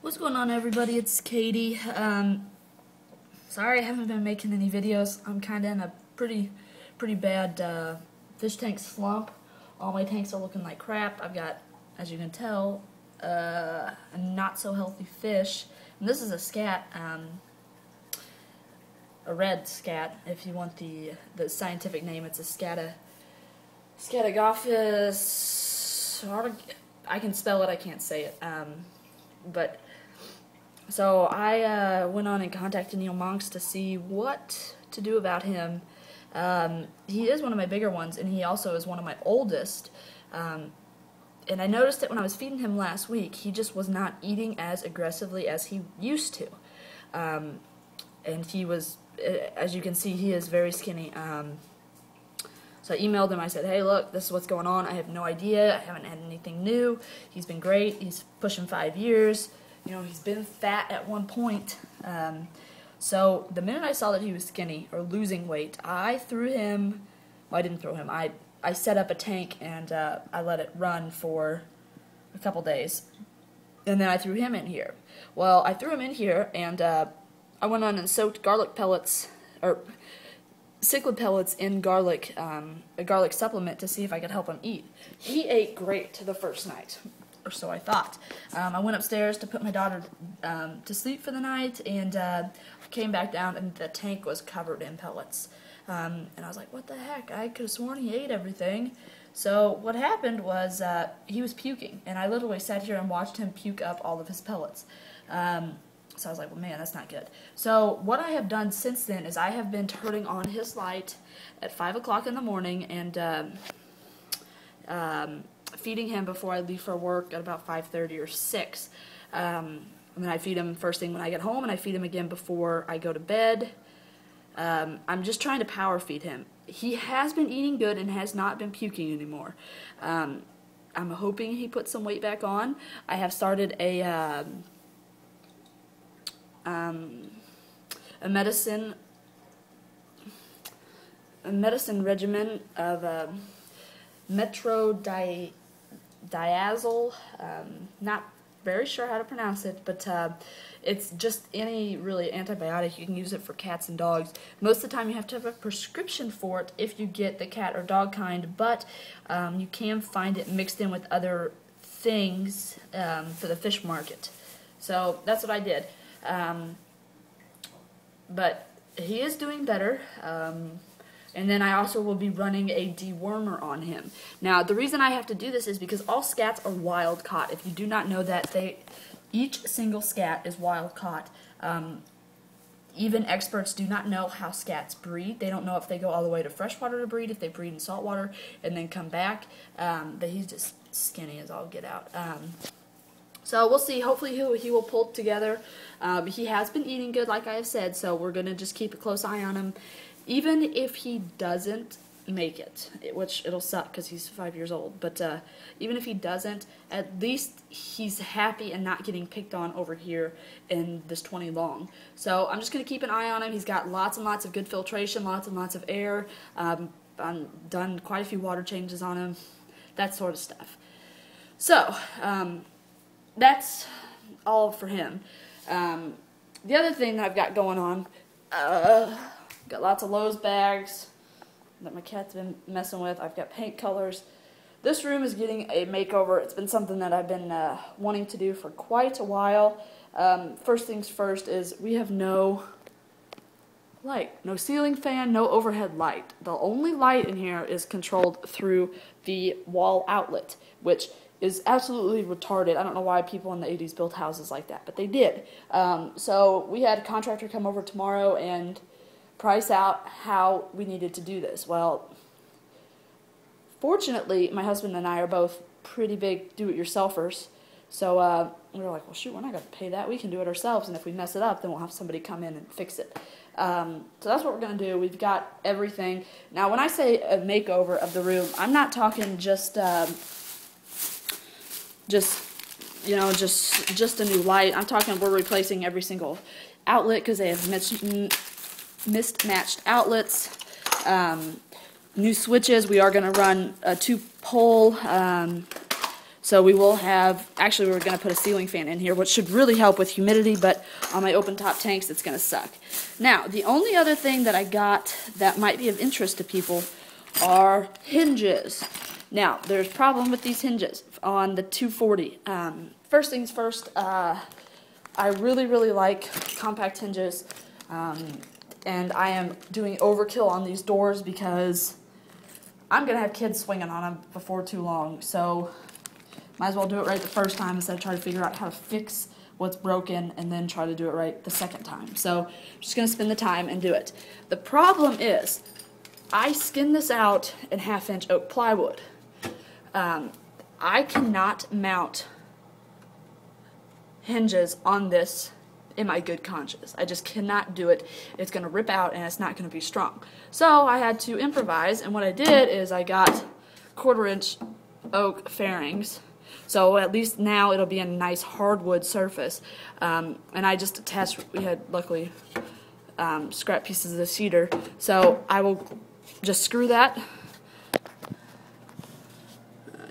What's going on, everybody? It's Katie. Sorry I haven't been making any videos. I'm kind of in a pretty bad fish tank slump. All my tanks are looking like crap. I've got, as you can tell, a not so healthy fish. And this is a scat, a red scat. If you want the scientific name, it's a scatophagus. I can spell it. I can't say it. So I went on and contacted Neil Monks to see what to do about him. He is one of my bigger ones, and he also is one of my oldest. And I noticed that when I was feeding him last week, he just was not eating as aggressively as he used to. And he was, as you can see, he is very skinny. So I emailed him. I said, hey, look, this is what's going on. I have no idea. I haven't had anything new. He's been great. He's pushing 5 years. You know, he's been fat at one point. So the minute I saw that he was skinny or losing weight, I threw him. Well, I didn't throw him. I set up a tank and I let it run for a couple days. And then I threw him in here. Well, I threw him in here and I went on and soaked garlic pellets, or cichlid pellets in garlic, a garlic supplement to see if I could help him eat. He ate great the first night, or so I thought. I went upstairs to put my daughter to sleep for the night, and came back down, and the tank was covered in pellets. And I was like, what the heck? I could have sworn he ate everything. So what happened was he was puking, and I literally sat here and watched him puke up all of his pellets. So I was like, well, man, that's not good. So what I have done since then is I have been turning on his light at 5 o'clock in the morning and feeding him before I leave for work at about 5:30 or 6. And then I feed him first thing when I get home, and I feed him again before I go to bed. I'm just trying to power feed him. He has been eating good and has not been puking anymore. I'm hoping he puts some weight back on. I have started a medicine regimen of metronidazole. Not very sure how to pronounce it, but it's just any really antibiotic. You can use it for cats and dogs. Most of the time you have to have a prescription for it if you get the cat or dog kind, but you can find it mixed in with other things for the fish market. So that's what I did. But he is doing better. And then I also will be running a dewormer on him. Now, the reason I have to do this is because all scats are wild caught. If you do not know that, each single scat is wild caught. Even experts do not know how scats breed. They don't know if they go all the way to freshwater to breed, if they breed in saltwater and then come back. But he's just skinny as all get out. So we'll see. Hopefully he will pull together. He has been eating good, like I have said, so we're going to just keep a close eye on him. Even if he doesn't make it, which it'll suck because he's 5 years old, but even if he doesn't, at least he's happy and not getting picked on over here in this 20 long. So I'm just going to keep an eye on him. He's got lots and lots of good filtration, lots and lots of air. I've done quite a few water changes on him, that sort of stuff. So that's all for him. The other thing that I've got going on, got lots of Lowe's bags that my cat's been messing with. I've got paint colors. This room is getting a makeover. It's been something that I've been wanting to do for quite a while. First things first is we have no light, no ceiling fan, no overhead light. The only light in here is controlled through the wall outlet, which is absolutely retarded. I don't know why people in the 80s built houses like that, but they did. So we had a contractor come over tomorrow and price out how we needed to do this. Well, fortunately, my husband and I are both pretty big do-it-yourselfers, so we were like, well, shoot, we're not going to pay that. We can do it ourselves, and if we mess it up, then we'll have somebody come in and fix it. So that's what we're going to do. We've got everything. Now, when I say a makeover of the room, I'm not talking just a new light. I'm talking we're replacing every single outlet because they have mismatched outlets. New switches. We are going to run a 2-pole So we will have, actually we're going to put a ceiling fan in here, which should really help with humidity, but on my open top tanks it's going to suck. Now, the only other thing that I got that might be of interest to people are hinges. Now, there's a problem with these hinges on the 240. First things first, I really like compact hinges, and I am doing overkill on these doors because I'm going to have kids swinging on them before too long, so might as well do it right the first time instead of trying to figure out how to fix what's broken and then try to do it right the second time. So I'm just going to spend the time and do it. The problem is, I skinned this out in 1/2-inch oak plywood. I cannot mount hinges on this in my good conscience. I just cannot do it. It's going to rip out and it's not going to be strong. So I had to improvise, and what I did is I got 1/4-inch oak fairings. So at least now it'll be a nice hardwood surface. And I just attached, we had luckily scrap pieces of cedar. So I will just screw that.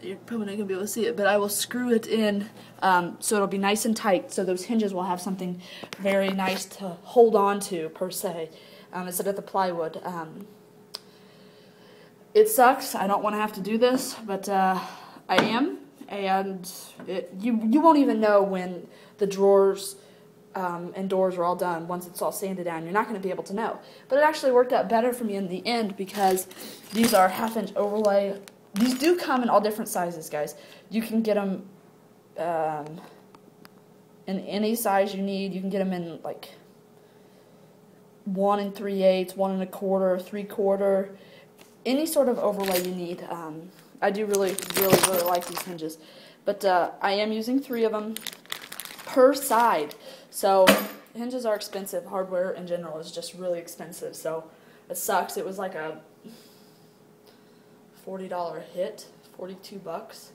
You're probably not going to be able to see it, but I will screw it in so it'll be nice and tight, so those hinges will have something very nice to hold on to, per se, instead of the plywood. It sucks. I don't want to have to do this, but I am. And you won't even know when the drawers and doors are all done once it's all sanded down. You're not going to be able to know. But it actually worked out better for me in the end because these are 1/2-inch overlay. These do come in all different sizes, guys. You can get them in any size you need. You can get them in like 1 3/8, 1 1/4, 3/4, any sort of overlay you need. I do really like these hinges. But I am using 3 of them per side. So hinges are expensive. Hardware in general is just really expensive. So it sucks. It was like a $40 hit, $42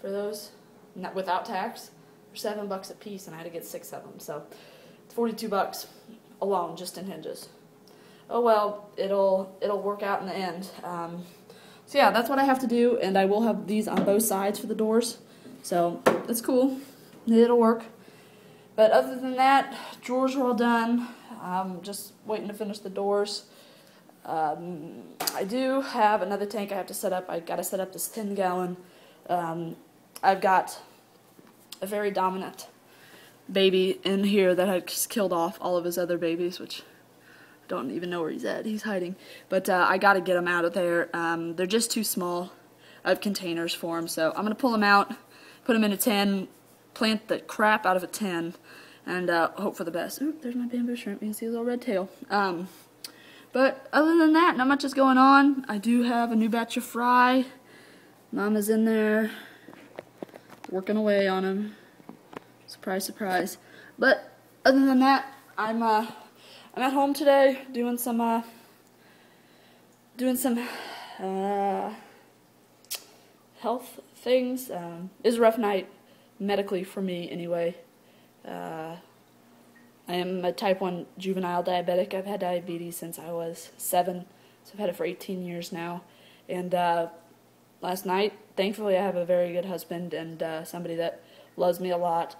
for those, not without tax. They're $7 a piece, and I had to get 6 of them. So it's $42 alone just in hinges. Oh well, it'll work out in the end. So yeah, that's what I have to do, and I will have these on both sides for the doors. So that's cool. It'll work. But other than that, drawers are all done. I'm just waiting to finish the doors. I do have another tank I have to set up. I got to set up this 10-gallon. I've got a very dominant baby in here that had just killed off all of his other babies, which I don't even know where he's at. He's hiding. But I got to get him out of there. They're just too small of containers for him, so I'm going to pull him out, put him in a tin, plant the crap out of a tin, and hope for the best. Oop, there's my bamboo shrimp. You can see his little red tail. But other than that, not much is going on. I do have a new batch of fry. Mama's in there working away on them. Surprise, surprise. But other than that, I'm at home today doing some health things. It was a rough night medically for me anyway. I am a type 1 juvenile diabetic. I've had diabetes since I was 7, so I've had it for 18 years now. And last night, thankfully, I have a very good husband and somebody that loves me a lot.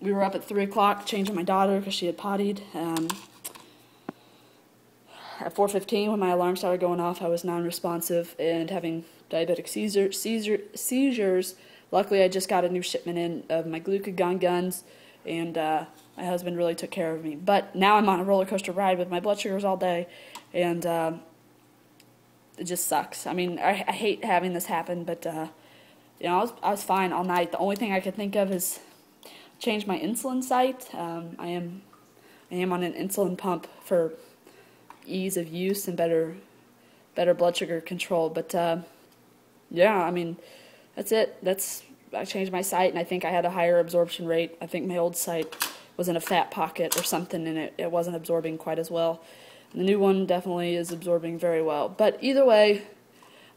We were up at 3 o'clock changing my daughter because she had pottied. At 4:15, when my alarm started going off, I was non-responsive and having diabetic seizures. Luckily, I just got a new shipment in of my glucagon guns, and my husband really took care of me. But now I'm on a roller coaster ride with my blood sugars all day, and it just sucks. I mean, I hate having this happen, but you know, I was fine all night. The only thing I could think of is change my insulin site. I am on an insulin pump for ease of use and better blood sugar control. But yeah, I mean, that's it. I changed my site, and I think I had a higher absorption rate. I think my old site was in a fat pocket or something, and it wasn't absorbing quite as well. And the new one definitely is absorbing very well. But either way,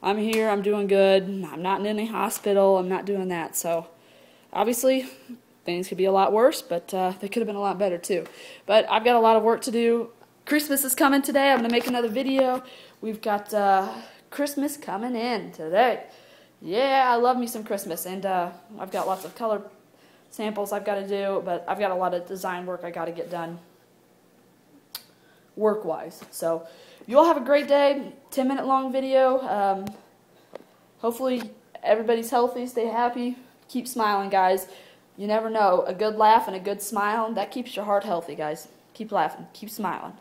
I'm here. I'm doing good. I'm not in any hospital. I'm not doing that. So obviously, things could be a lot worse, but they could have been a lot better too. But I've got a lot of work to do. Christmas is coming today. I'm going to make another video. We've got Christmas coming in today. Yeah, I love me some Christmas, and I've got lots of color samples I've got to do, but I've got a lot of design work I got to get done work-wise. So you all have a great day. 10-minute long video. Hopefully everybody's healthy, stay happy, keep smiling, guys. You never know, a good laugh and a good smile, that keeps your heart healthy, guys. Keep laughing, keep smiling.